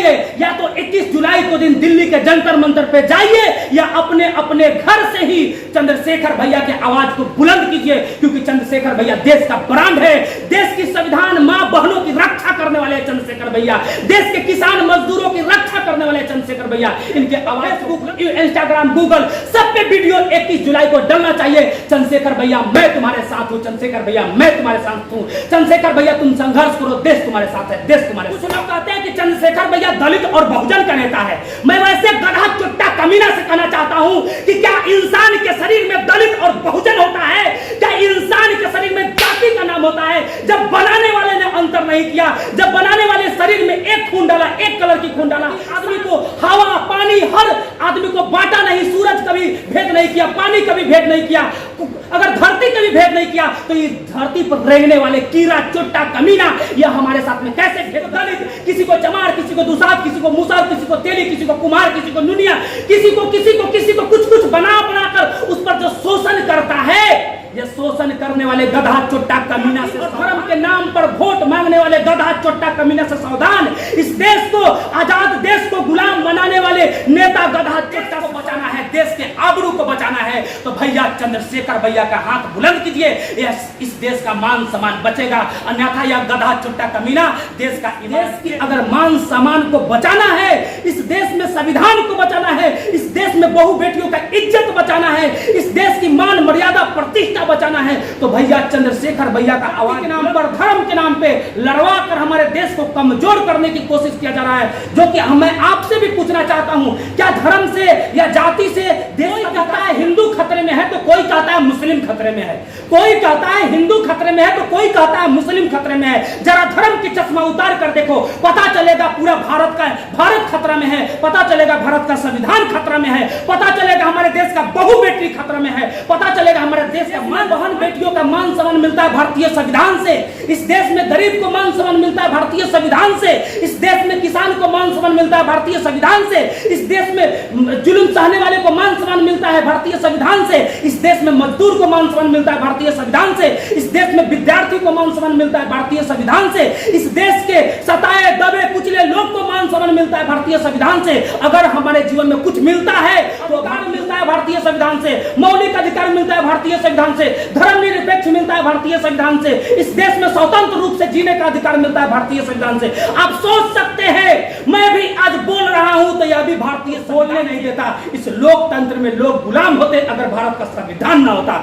लिए या तो 21 जुलाई को दिन दिल्ली के जंतर मंतर पे जाइए या अपने अपने घर से ही चंद्रशेखर भैया के आवाज को बुलंद कीजिए, क्योंकि चंद्रशेखर भैया देश का ब्रांड है। देश की संविधान मां बहनों की रक्षा करने वाले चंद्रशेखर भैया, देश के किसान मजदूरों की रक्षा करने वाले चंद्रशेखर भैया। इनके आवाज इंस्टाग्राम गूगल सब पे वीडियो 21 जुलाई को डलना चाहिए। चंद्रशेखर भैया मैं तुम्हारे साथ हूं, चंद्रशेखर भैया मैं तुम्हारे साथ हूं, चंद्रशेखर भैया तुम संघर्ष करो, देश तुम्हारे साथ है, देश तुम्हारे। कुछ लोग कहते हैं कि चंद्रशेखर भैया दलित और बहुजन का नेता है। मैं वैसे गधा चुट्टा कमीना से कहना चाहता हूं कि क्या इंसान के शरीर में दलित और बहुजन होता है? क्या इंसान के शरीर में जाति का नाम होता है? जब बनाने वाले ने अंतर नहीं किया, जब बनाने वाले शरीर में एक खून डाला, एक कलर की खून डाला, आदमी को हवा पानी हर आदमी को बांटा नहीं, सूरज कभी भेद नहीं किया, पानी कभी भेद नहीं किया, अगर धरती कभी भेद नहीं किया, तो ये धरती पर रेंगने वाले कीड़ा चुट्टा कमीना यह हमारे साथ में कैसे भेद? दलित किसी को चमार, किसी को दुसाद, किसी को मुसार, किसी को तेली, किसी को कुमार, किसी को नुनिया, किसी को कुछ बना बनाकर उस पर जो शोषण करता है, ये शोषण करने वाले गधा चोट्टा कमीना से, धर्म के नाम पर वोट मांगने वाले गधा चोट्टा कमीना से सावधान। इस देश को, आजाद देश को गुलाम बनाने वाले नेता गधा चोट्टा को बचाना है, देश के आबरू को बचाना है, तो भैया चंद्रशेखर भैया का हाथ बुलंद कीजिए। इस देश का मान सम्मान बचेगा, अन्यथा यह गधा चोट्टा कमीना देश का, देश की अगर मान सम्मान को बचाना है, इस देश में संविधान को बचाना है, इस देश में बहु बेटियों का इज्जत बचाना है, इस देश की मान मर्यादा प्रतिष्ठा बचाना है, तो भैया चंद्रशेखर भैया का आवाज के नाम पर, धर्म के नाम पे लड़वा कर हमारे देश को कमजोर करने की कोशिश किया जा रहा है। जो कि मैं आपसे भी पूछना चाहता हूं, क्या धर्म से या जाति से देश कहता है हिंदू खतरे में है तो कोई कहता है मुस्लिम खतरे में है, कोई कहता है हिंदू खतरे में है तो कोई कहता है मुस्लिम खतरे में है। जरा धर्म की चश्मा उतार कर देखो, पता चलेगा पूरा भारत खतरा में है, पता चलेगा भारत का संविधान खतरा में है, पता चलेगा हमारे देश का बहु बेटी खतरा में है, पता चलेगा हमारे देश का मां बहन बेटियों का मान सम्मान मिलता है भारतीय संविधान से, इस देश में गरीब को मान सम्मान मिलता है भारतीय संविधान से, इस देश में किसान को मान सम्मान मिलता है भारतीय संविधान से, इस देश में जुल्म सहने वाले को मान सम्मान मिलता है भारतीय संविधान से, इस देश में मजदूर को मान सम्मान मिलता है भारतीय संविधान से, इस देश में विद्यार्थी को मान सम्मान मिलता है भारतीय संविधान से, इस देश के सताए दबे कुचले लोग को मान सम्मान मिलता है भारतीय संविधान से। अगर हमारे जीवन में कुछ मिलता है तो अधिकार मिलता है भारतीय संविधान से, मौलिक अधिकार मिलता है भारतीय संविधान से, धर्मनिरपेक्ष मिलता है भारतीय संविधान से, इस देश में स्वतंत्र रूप से जीने का अधिकार मिलता है भारतीय संविधान से। आप सोच सकते हैं मैं भी आज बोल रहा हूं तो यह भी भारतीय बोलने नहीं देता। इस लोकतंत्र में लोग गुलाम होते अगर भारत का संविधान ना होता।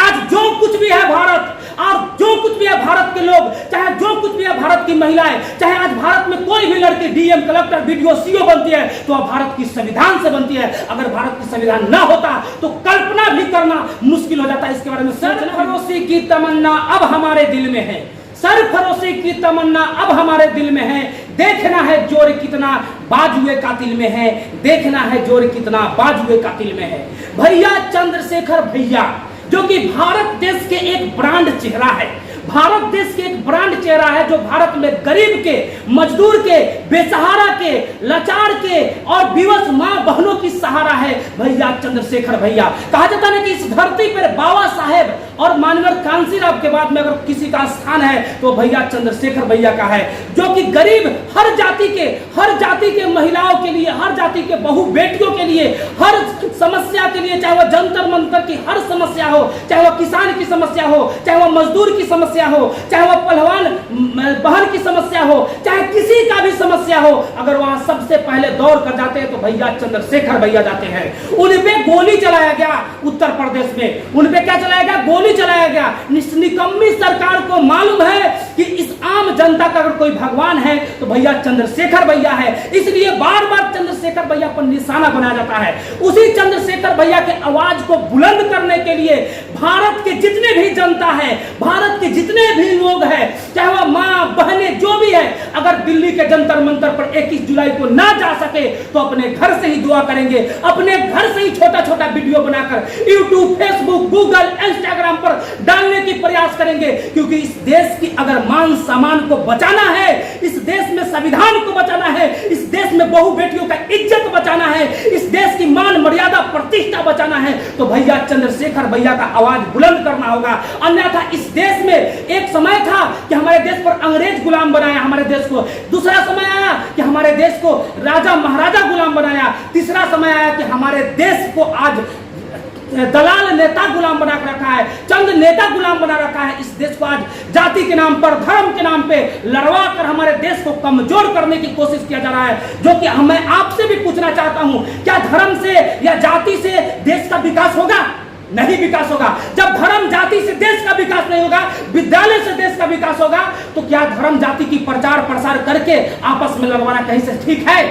आज जो कुछ भी है भारत, और जो कुछ भी है भारत के लोग, चाहे जो कुछ भी है भारत की महिलाएं, चाहे आज भारत में कोई भी लड़की डीएम, कलेक्टर, बीडीओ, सीओ बनती है तो वह भारत की संविधान से बनती है। अगर भारत की संविधान ना होता तो कल्पना भी करना मुश्किल हो जाता है। इसके बारे में सरफरोशी की तमन्ना अब हमारे दिल में है, सरफरोशी की तमन्ना अब हमारे दिल में है, देखना है जोर कितना बाजुए कातिल में है, देखना है जोर कितना बाजुए कातिल में है। भैया चंद्रशेखर भैया जो कि भारत देश के एक ब्रांड चेहरा है, भारत देश के एक ब्रांड चेहरा है, जो भारत में गरीब के, मजदूर के, बेसहारा के, लाचार के और विवश मां बहनों की सहारा है भैया चंद्रशेखर भैया। कहा जाता है कि इस धरती पर बाबा साहेब और मानवर कांसीराम के बाद में अगर किसी का स्थान है तो भैया चंद्रशेखर भैया का है, जो कि गरीब हर जाति के महिलाओं के लिए, हर जाति के बहु बेटियों के लिए, हर समस्या के लिए, चाहे वह जंतर मंतर की हर समस्या हो, चाहे वह किसान की समस्या हो, चाहे वह मजदूर की समस्या हो, चाहे वह पहलवान बहन की समस्या हो, चाहे किसी का भी समस्या हो, अगर वहां सबसे पहले दौड़ कर जाते हैं तो भैया चंद्रशेखर भैया जाते हैं। उन पे गोली चलाया गया उत्तर प्रदेश में, उन पे क्या चलाया गया? गोली चलाया गया। निकम्मी सरकार को मालूम है कि इस आम जनता का अगर कोई भगवान है तो भैया चंद्रशेखर भैया है, इसलिए बार बार चंद्रशेखर भैया पर निशाना बनाया जाता है। उसी चंद्रशेखर भैया के आवाज को बुलंद करने के लिए भारत के जितने भी जनता है, भारत के जितने भी लोग हैं, चाहे वह मां बहनें जो भी है, अगर दिल्ली के जंतर मंतर पर 21 जुलाई को ना जा सके तो अपने घर से ही दुआ करेंगे, अपने घर से ही छोटा छोटा वीडियो बनाकर यूट्यूब, फेसबुक, गूगल, इंस्टाग्राम पर डालने की प्रयास करेंगे। क्योंकि इस देश की अगर मान सम्मान को बचाना है, इस देश में संविधान को बचाना है, इस देश में बहु बेटियों का इज्जत बचाना है, इस देश की मान मर्यादा प्रतिष्ठा बचाना है, तो भैया चंद्रशेखर भैया का आवाज बुलंद करना होगा। अन्यथा इस देश में एक समय था कि हमारे देश पर अंग्रेज गुलाम बनाया हमारे देश को, दूसरा समय आया कि हमारे हमारे देश को राजा महाराजा गुलाम बनाया। तीसरा समय आया कि हमारे देश को आज दलाल नेता गुलाम बना रखा है, चंद नेता गुलाम बना रखा है। इस देश को आज जाति के नाम पर, धर्म के नाम पे लड़वा कर हमारे देश को कमजोर करने की कोशिश किया जा रहा है। जो कि मैं आपसे भी पूछना चाहता हूं, क्या धर्म से या जाति से देश का विकास होगा? नहीं विकास होगा। जब धर्म जाति से देश का विकास नहीं होगा, विद्यालय से देश का विकास होगा, तो क्या धर्म जाति की प्रचार प्रसार करके आपस में लड़वाना कहीं से ठीक है?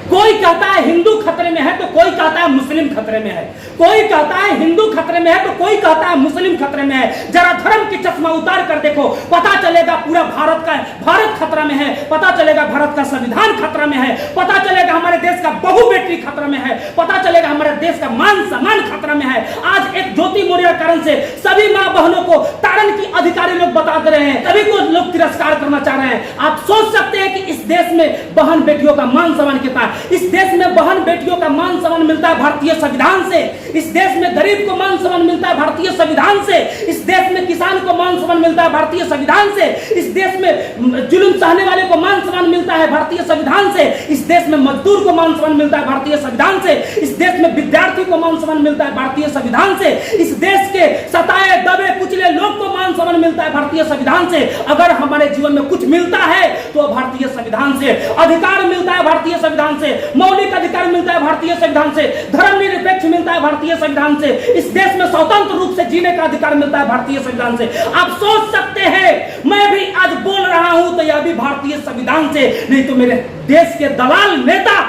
कोई कहता है हिंदू खतरे में है तो कोई कहता है मुस्लिम खतरे में है, कोई कहता है हिंदू खतरे में है तो कोई कहता है मुस्लिम खतरे में है। जरा धर्म की चश्मा उतार कर देखो, पता चलेगा पूरा भारत खतरा में है, पता चलेगा भारत का संविधान खतरा में है, पता चलेगा हमारे देश का बहु बेटी खतरा में है, पता चलेगा हमारे देश का मान सम्मान खतरा में है। आज एक ज्योति मौर्य कारण से सभी माँ बहनों को तारण की अधिकारी लोग बता दे रहे हैं, सभी को लोग तिरस्कार करना चाह रहे हैं। आप सोच सकते हैं कि इस देश में बहन बेटियों का मान सम्मान कितना है। इस देश में बहन बेटियों का मान सम्मान मिलता है भारतीय संविधान से। इस देश में गरीब को मान सम्मान मिलता है भारतीय संविधान से। इस देश में किसान को मान सम्मान मिलता है भारतीय संविधान से। इस देश में जुल्म सहने वाले को मान सम्मान मिलता है भारतीय संविधान से। इस देश में मजदूर को मान सम्मान मिलता है भारतीय संविधान से। इस देश में विद्यार्थी को मान सम्मान मिलता है भारतीय संविधान से। इस देश के सताए दबे कुचले लोग को मान सम्मान मिलता है भारतीय संविधान से। अगर हमारे जीवन में कुछ मिलता है तो भारतीय संविधान से। अधिकार मिलता है भारतीय संविधान से, मौलिक अधिकार मिलता है भारतीय संविधान से, धर्मनिरपेक्ष मिलता है भारतीय संविधान से। इस देश में स्वतंत्र रूप से जीने का अधिकार मिलता है भारतीय संविधान से। आप सोच सकते हैं मैं भी आज बोल रहा हूं तो यह भी भारतीय संविधान से, नहीं तो मेरे देश के दलाल नेता,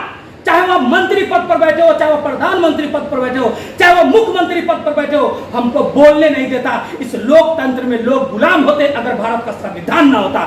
चाहे वह मंत्री पद पर बैठे हो, चाहे वह प्रधानमंत्री पद पर बैठे हो, चाहे वह मुख्यमंत्री पद पर बैठे हो, हमको बोलने नहीं देता। इस लोकतंत्र में लोग गुलाम होते अगर भारत का संविधान ना होता।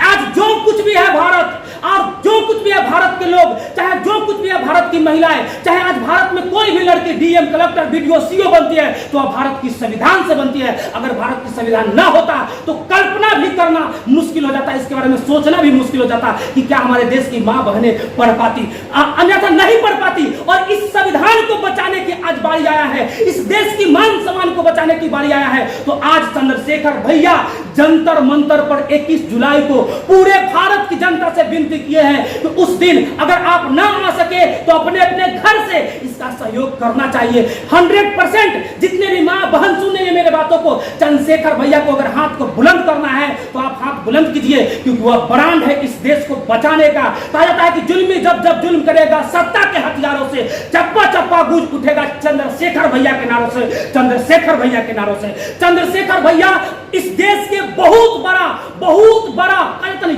आज जो कुछ भी है भारत, और जो कुछ भी है भारत के लोग, चाहे जो कुछ भी है भारत की महिलाएं, चाहे आज भारत में कोई भी लड़की डीएम, कलेक्टर, बीडीओ, सीओ बनती है तो वह भारत की संविधान से बनती है। अगर भारत की संविधान ना होता तो कल्पना भी करना मुश्किल हो जाता, इसके बारे में सोचना भी मुश्किल हो जाता कि क्या हमारे देश की मां बहनें पढ़ पाती, अन्यथा नहीं पढ़ पाती। और इस संविधान को बचाने की आज बारी आया है, इस देश की मान सम्मान को बचाने की बारी आया है। तो आज चंद्रशेखर भैया जंतर मंतर पर 21 जुलाई को पूरे भारत की जनता से विनती किए हैं कि उस दिन अगर आप ना आ सके तो अपने अपने घर से इसका सहयोग करना चाहिए। 100% जितने भी मां बहन सुन रहे हैं मेरे बातों को, चंद्रशेखर भैया को अगर हाथ को बुलंद करना है तो आप हाथ बुलंद कीजिए, क्योंकि वह ब्रांड है इस देश को बचाने का। कहा जाता है कि जुल्मी जब जब जुल्म करेगा सत्ता के हथियारों से चप्पा चप्पा गूंज उठेगा चंद्रशेखर भैया के नारों से, चंद्रशेखर भैया के नारों से। चंद्रशेखर भैया इस देश के बहुत बड़ा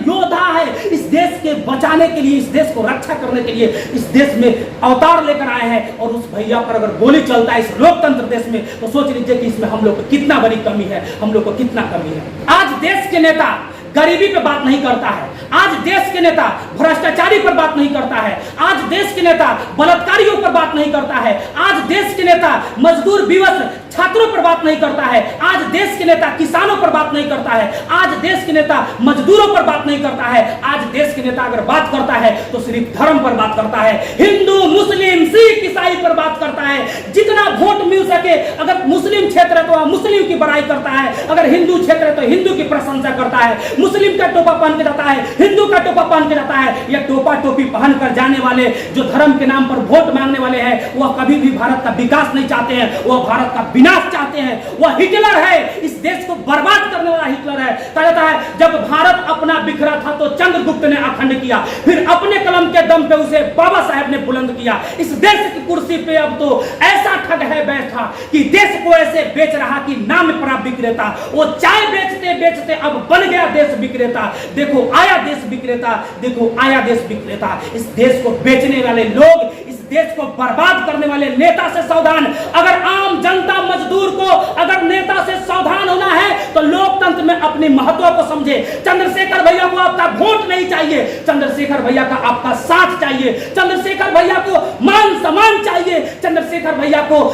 योद्धा है। इस देश के बचाने के लिए, इस देश को रक्षा करने के लिए इस देश में अवतार लेकर आए हैं। और उस भैया पर अगर गोली चलता है इस लोकतंत्र देश में तो सोच लीजिए कि इसमें हम लोग को कितना बड़ी कमी है, हम लोग को कितना कमी है। आज देश के नेता गरीबी पे बात नहीं करता है, आज देश के नेता भ्रष्टाचारी पर बात नहीं करता है, आज देश के नेता बलात्कारियों पर बात नहीं करता है, आज देश के नेता मजदूर विवश छात्रों पर बात नहीं करता है, आज देश के नेता किसानों पर बात नहीं करता है, आज देश के नेता मजदूरों पर बात नहीं करता है। आज देश के नेता अगर बात करता है तो सिर्फ धर्म पर बात करता है, हिंदू मुस्लिम सिख ईसाई पर बात करता है। जितना वोट मिल सके, अगर मुस्लिम क्षेत्र है तो वह मुस्लिम की बड़ाई करता है, अगर हिंदू क्षेत्र है तो हिंदू की प्रशंसा करता है। मुस्लिम का टोपा पहन के जाता है, हिंदू का टोपा पहन के जाता है। यह टोपा टोपी पहन कर जाने वाले जो धर्म के नाम पर वोट मांगने वाले हैं वह कभी भी भारत का विकास नहीं चाहते हैं, वह भारत का विनाश चाहते हैं। वह हिटलर है, इस देश को बर्बाद करने वाला हिटलर है। कहा जाता है जब भारत अपना बिखरा था तो चंद्रगुप्त ने अखंड किया, फिर अपने कलम के दम पे उसे बाबा साहेब ने बुलंद किया। इस देश की कुर्सी पे अब तो ऐसा ठग है बैठा कि देश को ऐसे बेच रहा कि नाम पर विक्रेता। वो चाय बेचते बेचते अब बन गया देश विक्रेता। देखो आया देश विक्रेता, देखो आया देश विक्रेता। इस देश को बेचने वाले लोग, इस देश को बर्बाद करने वाले नेता से सावधान। अगर आम जनता मजदूर को अगर नेता से सावधान होना है तो लोकतंत्र में अपने महत्व को समझे। चंद्रशेखर भैया को आपका वोट नहीं चाहिए, चंद्रशेखर भैया का आपका साथ चाहिए, चंद्रशेखर भैया को मान सम्मान चाहिए, चंद्रशेखर भैया को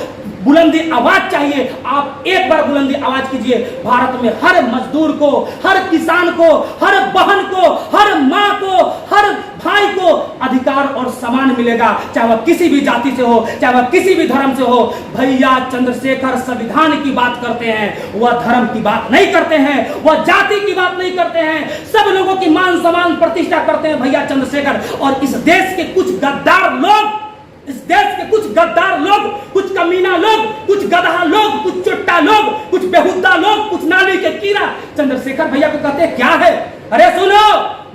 बुलंदी आवाज चाहिए। आप एक बार बुलंदी आवाज कीजिए, भारत में हर मजदूर को, हर किसान को, हर बहन को, हर माँ को, हर भाई को अधिकार और सम्मान मिलेगा, चाहे वह किसी भी जाति से हो, चाहे वह किसी भी धर्म से हो। भैया चंद्रशेखर संविधान की बात करते हैं, वह धर्म की बात नहीं करते हैं, वह जाति की बात नहीं करते हैं, सब लोगों की मान सम्मान प्रतिष्ठा करते हैं भैया चंद्रशेखर। और इस देश के कुछ गद्दार लोग, इस देश के कुछ गद्दार लोग, कुछ कमीना लोग, कुछ गधा लोग, कुछ चुट्टा लोग, कुछ बेहुदा लोग, कुछ नाली के कीड़ा चंद्रशेखर भैया को कहते हैं क्या है। अरे सुनो,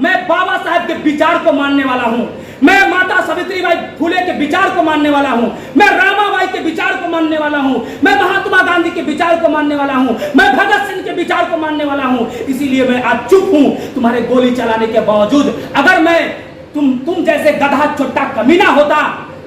मैं बाबा साहब के विचार को मानने वाला हूं, मैं माता सावित्रीबाई फुले के विचार को मानने वाला हूं, मैं रामाबाई के विचार को मानने वाला हूं, मैं महात्मा गांधी के विचार को मानने वाला हूं, मैं भगत सिंह के विचार को मानने वाला हूं। इसीलिए मैं आज चुप हूं तुम्हारे गोली चलाने के बावजूद। अगर मैं तुम जैसे गधा चुट्टा कमीना होता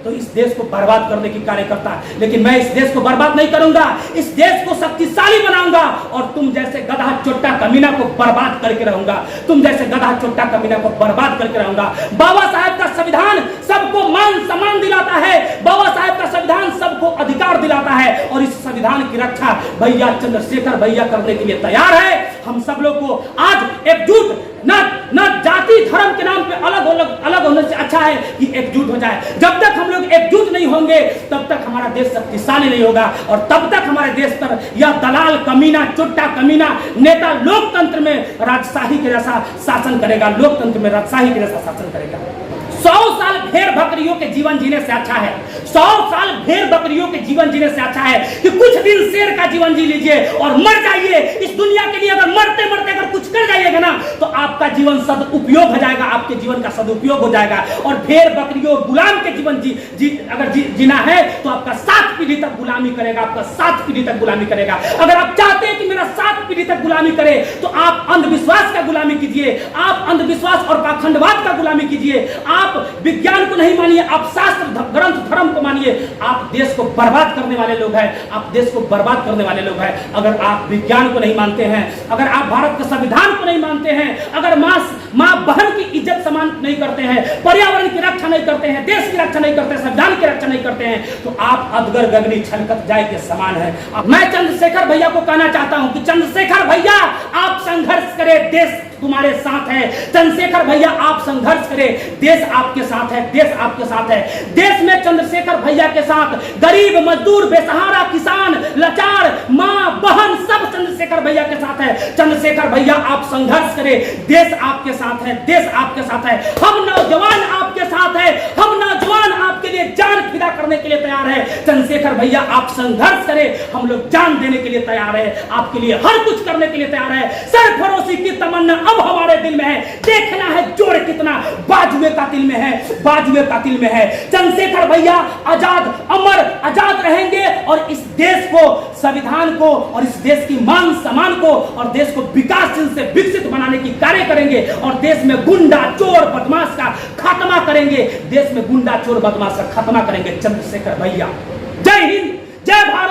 तो इस देश को बर्बाद करने की कार्य करता, लेकिन मैं इस देश को बर्बाद नहीं करूंगा, इस देश को शक्तिशाली बनाऊंगा और तुम जैसे गधा चोट्टा कमीना को बर्बाद करके रहूंगा, तुम जैसे गधा चोट्टा कमीना को बर्बाद करके रहूंगा। बाबा साहब का संविधान सबको मान सम्मान दिलाता है, बाबा साहब का संविधान सबको अधिकार दिलाता है और इस संविधान की रक्षा भैया चंद्रशेखर भैया करने के लिए तैयार है। हम सब लोग को आज एकजुट, न जाति धर्म के नाम पे अलग होने से अच्छा है कि एकजुट हो जाए। जब तक हम लोग एकजुट नहीं होंगे तब तक हमारा देश शक्तिशाली नहीं होगा और तब तक हमारे देश पर यह दलाल कमीना चुट्टा कमीना नेता लोकतंत्र में राजशाही के जैसा शासन करेगा, लोकतंत्र में राजशाही के जैसा शासन करेगा। 100 साल भेड़ बकरियों के जीवन जीने से अच्छा है, 100 साल भेड़ बकरियों के जीवन जीने से अच्छा है कि कुछ दिन शेर का जीवन जी लीजिए और मर जाइए। इस दुनिया के लिए अगर मरते मरते अगर कुछ कर जाइएगा ना तो आपका जीवन सदुपयोग हो जाएगा, आपके जीवन का सदुपयोग हो जाएगा। और भेड़ बकरियों गुलाम के जीवन जीना है तो आपका 7 पीढ़ी तक गुलामी करेगा, आपका 7 पीढ़ी तक गुलामी करेगा। अगर आप चाहते हैं कि मेरा 7 पीढ़ी तक गुलामी करे तो आप अंधविश्वास का गुलामी कीजिए, आप अंधविश्वास और पाखंडवाद का गुलामी कीजिए, आप विज्ञान को नहीं मानिए, आप शास्त्र ग्रंथ धर्म को मानिए। आप देश को बर्बाद करने वाले लोग हैं, आप देश को बर्बाद करने वाले लोग हैं। अगर आप विज्ञान को नहीं मानते हैं, अगर आप भारत के संविधान को नहीं मानते हैं, अगर मां बहन की इज्जत सम्मान नहीं करते हैं, पर्यावरण की रक्षा नहीं करते हैं, देश की रक्षा नहीं करते, संविधान की रक्षा नहीं करते हैं तो आप अधगर गगनी छलकत जाए के समान है। मैं चंद्रशेखर भैया को कहना चाहता हूं कि चंद्रशेखर भैया आप संघर्ष करें, देश तुम्हारे साथ है। चंद्रशेखर भैया आप संघर्ष करें, देश आपके साथ है, देश आपके साथ है। देश में चंद्रशेखर भैया के साथ गरीब मजदूर बेसहारा किसान लाचार मां बहन सब चंद्रशेखर भैया के साथ है। चंद्रशेखर भैया आप संघर्ष करें, देश आपके साथ है, देश आपके साथ है। हम नौजवान आपके साथ है, हम नौजवान आपके लिए जान फिदा करने के लिए तैयार है। चंद्रशेखर भैया आप संघर्ष करें, हम लोग जान देने के लिए तैयार है, आपके लिए हर कुछ करने के लिए तैयार है। सरफरोशी की तमन्ना अब हमारे दिल में है, देखना है जोड़ कितना बाजुए का दिल में है, बाजुए का दिल में है। चंद्रशेखर भैया आजाद अमर आजाद रहेंगे और इस देश को संविधान को और इस देश की मान सम्मान को और देश को विकासशील से विकसित बनाने की कार्य करेंगे और देश में गुंडा चोर बदमाश का खात्मा करेंगे, देश में गुंडा चोर बदमाश का खात्मा करेंगे चंद्रशेखर भैया। जय हिंद, जय भारत।